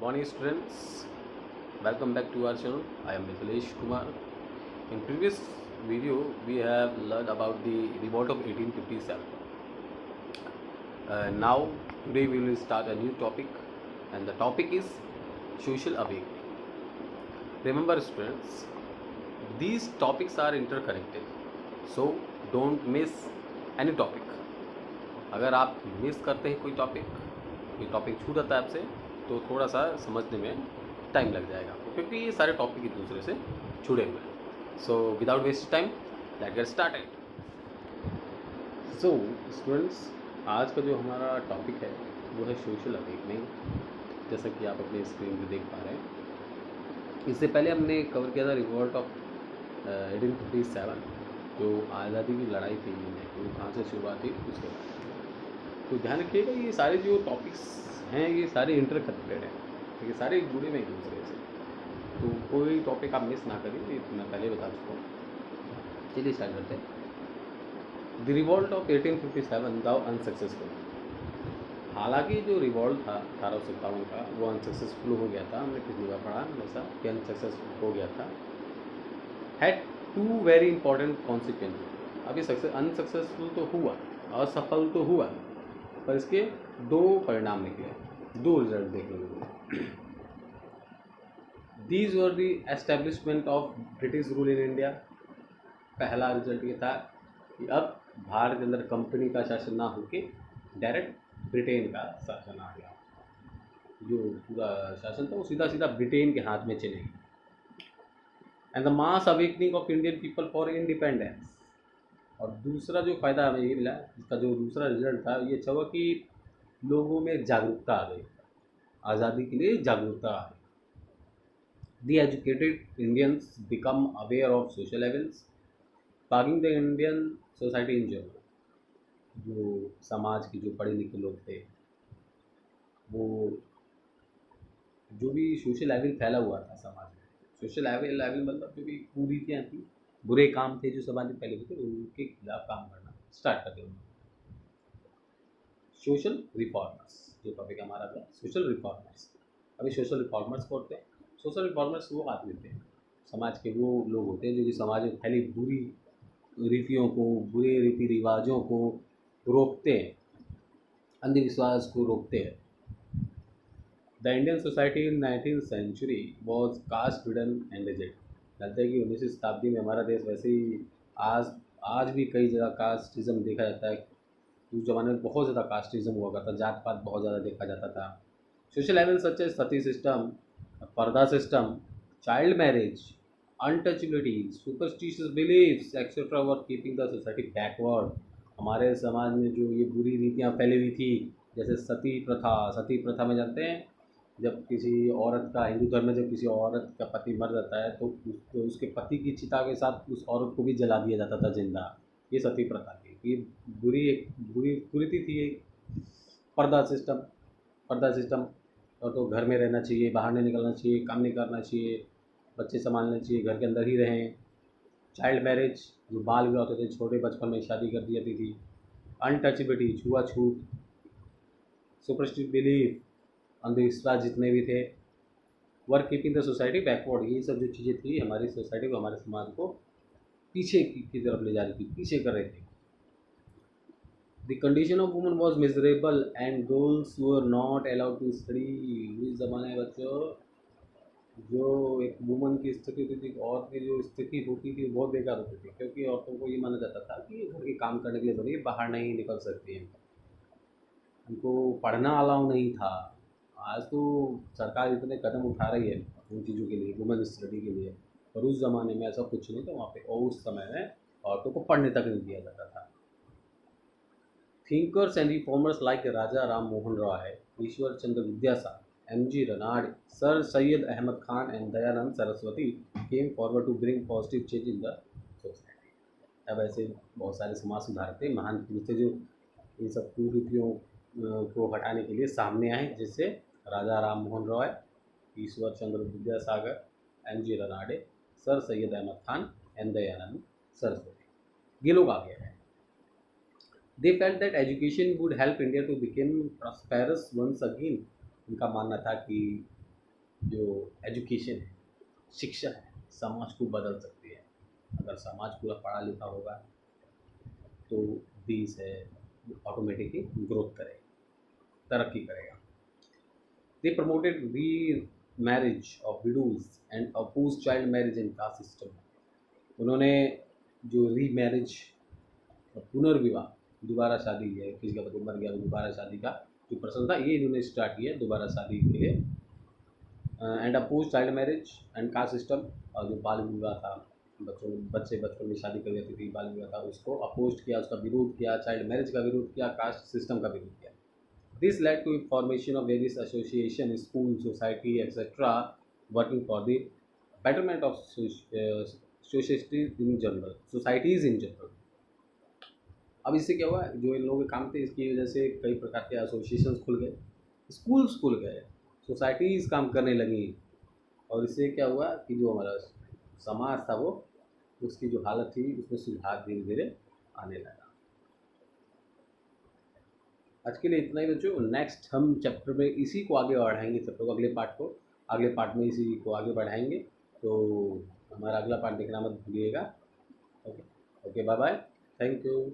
Morning students, welcome back to our channel. I am Mithilesh Kumar. In previous video we have learned about the revolt of 1857. Now today we will start a new topic, and the topic is social awakening. Remember students, these topics are interconnected, so don't miss any topic. अगर आप miss करते हैं कोई topic छूट जाता है आपसे, तो थोड़ा सा समझने में टाइम लग जाएगा आपको, क्योंकि ये सारे टॉपिक एक दूसरे से जुड़े हुए हैं. So without waste time let's get started. So students, आज का जो हमारा टॉपिक है वो है सोशल अवेकनिंग. जैसा कि आप अपने स्क्रीन पे देख पा रहे हैं, इससे पहले हमने कवर किया था रिवॉल्ट ऑफ 1857, जो आज़ादी की लड़ाई थी, वो कहाँ से शुरुआत हुई उसके बारे में. तो ध्यान रखिएगा, ये सारे जो टॉपिक्स हैं ये सारे इंटरकनेक्टेड हैं, ठीक है, सारे जुड़े हुए एक दूसरे से. तो कोई टॉपिक आप मिस ना करें, ये मैं पहले बता चुका हूँ. चलिए स्टार्ट करते हैं. The revolt of 1857 the unsuccessful. हालांकि जो रिवॉल्ट था 1857 का वो अनसक्सेसफुल हो गया था. हमने पिछली बार पढ़ा वैसा कि अनसक्सेसफुल हो गया था. Had to very important consequences. अभी अनसक्सेसफुल तो हुआ, असफल तो हुआ, पर इसके दो परिणाम निकले, दो रिजल्ट देखने को मिले. These were the establishment of British rule in India. पहला रिजल्ट ये था कि अब भारत के अंदर कंपनी का शासन ना होके डायरेक्ट ब्रिटेन का शासन आ गया. जो पूरा शासन था वो सीधा सीधा ब्रिटेन के हाथ में चलेगी. And the mass awakening of Indian people for independence. और दूसरा जो फ़ायदा हमें ये मिला, इसका जो दूसरा रिजल्ट था, ये अच्छा हुआ कि लोगों में जागरूकता आ गई, आज़ादी के लिए जागरूकता आ गई. The educated Indians become aware of social events, paging the Indian society in general. जो समाज के जो पढ़े लिखे लोग थे, वो जो भी सोशल एविल फैला हुआ था समाज में, सोशल एविल मतलब जो भी कुरीतियाँ थी, बुरे काम थे जो समाज में फैले हुए थे, उनके खिलाफ काम करना स्टार्ट कर दिया उन्होंने. सोशल रिफॉर्मर्स जो टॉपिक हमारा था, सोशल रिफॉर्मर्स. अभी सोशल रिफॉर्मर्स को होते हैं. सोशल रिफॉर्मर्स वो आदमी थे, समाज के वो लोग होते हैं जो कि समाज में फैली बुरी रीतियों को, बुरे रीति रिवाजों को रोकते हैं, अंधविश्वास को रोकते हैं. The Indian society in 19th century was caste ridden and reject. जानते हैं कि 19वीं शताब्दी में हमारा देश वैसे ही आज भी कई जगह कास्टिज़म देखा जाता है. उस ज़माने में बहुत ज़्यादा कास्टिज़म हुआ करता, जात पात बहुत ज़्यादा देखा जाता था. Social event such as sati system, purdah system, child marriage, untouchability, superstitious beliefs etcetera were keeping the society backward. हमारे समाज में जो ये बुरी रीतियाँ फैली हुई थी, जैसे सती प्रथा में जानते हैं, जब किसी औरत का, हिंदू धर्म में जब किसी औरत का पति मर जाता है तो उसके पति की चिता के साथ उस औरत को भी जला दिया जाता था जिंदा. ये सती प्रथा थी. ये बुरी कुरीति थी. एक पर्दा सिस्टम, और तो घर में रहना चाहिए, बाहर नहीं निकलना चाहिए, काम नहीं करना चाहिए, बच्चे संभालने चाहिए, घर के अंदर ही रहें. चाइल्ड मैरिज, जो बाल विवाह होते थे, छोटे बचपन में शादी कर दी जाती थी. अनटचबिलिटी, छुआछूत. सुपरस्टिशियस बिलीफ, अंधविश्वास जितने भी थे. Work keeping the society backward. ये सब जो चीज़ें थी हमारी सोसाइटी को, हमारे समाज को पीछे की तरफ ले जा रही थी, पीछे कर रहे थे. The condition of woman was miserable and girls were not allowed to study. इस ज़माने में बच्चों, जो एक वुमन की स्थिति होती थी, औरत की जो स्थिति होती थी, वो बहुत बेकार होती थी, क्योंकि औरतों को ये माना जाता था कि घर के काम करने के लिए बनी, बाहर नहीं निकल सकती हैं, उनको पढ़ना अलाउ नहीं था. आज तो सरकार इतने कदम उठा रही है उन चीज़ों के लिए, वुमेन स्टडी के लिए, पर उस ज़माने में ऐसा कुछ नहीं था वहाँ पे, और उस समय में औरतों को पढ़ने तक नहीं दिया जाता था. Thinkers and reformers like Raja Ram Mohan Roy, Ishwar Chandra Vidyasagar, M.G. Ranade, sir Syed Ahmad Khan and Dayanand Saraswati came forward to bring positive change in the society. अब ऐसे बहुत सारे समाज सुधारक थे, महान पुरुष थे, जो इन सब कुरीतियों को हटाने के लिए सामने आए, जिससे Raja Ram Mohan Roy, Ishwar Chandra Vidyasagar, M.G. Ranade, sir Syed Ahmad Khan and Dayanand Saraswati, ये लोग आगे आए. They felt that education would help India to become prosperous once again. उनका मानना था कि जो एजुकेशन है, शिक्षा है, समाज को बदल सकती है। अगर समाज पूरा पढ़ा लिखा होगा तो देश है वो ऑटोमेटिकली ग्रोथ करेगा, तरक्की करेगा। They promoted remarriage of widows and oppose child marriage in caste system. उन्होंने जो री मैरिज, पुनर्विवाह, दोबारा शादी है, किसी का पति मर गया तो दोबारा शादी का जो प्रश्न था ये इन्होंने स्टार्ट किया दोबारा शादी के लिए। And oppose child marriage and caste system, और जो बाल विवाह था, बच्चे बचपन में शादी कर देती थी, बाल विवाह था, उसको अपोज किया, उसका विरोध किया, चाइल्ड मैरिज का विरोध किया, कास्ट सिस्टम का विरोध किया। This led to formation of various association, school, society etcetera, working for the betterment of societies in general. अब इससे क्या हुआ, जो इन लोगों के काम थे इसकी वजह से कई प्रकार के एसोसिएशंस खुल गए, स्कूल्स खुल गए, सोसाइटीज़ काम करने लगी, और इससे क्या हुआ कि जो हमारा समाज था वो, उसकी जो हालत थी उसमें सुधार धीरे धीरे आने लगा। आज के लिए इतना ही बच्चों। नेक्स्ट हम चैप्टर में इसी को आगे बढ़ाएंगे, चैप्टर को अगले पार्ट में इसी को आगे बढ़ाएंगे। तो हमारा अगला पार्ट देखना मत भूलिएगा। Okay, bye bye, thank you.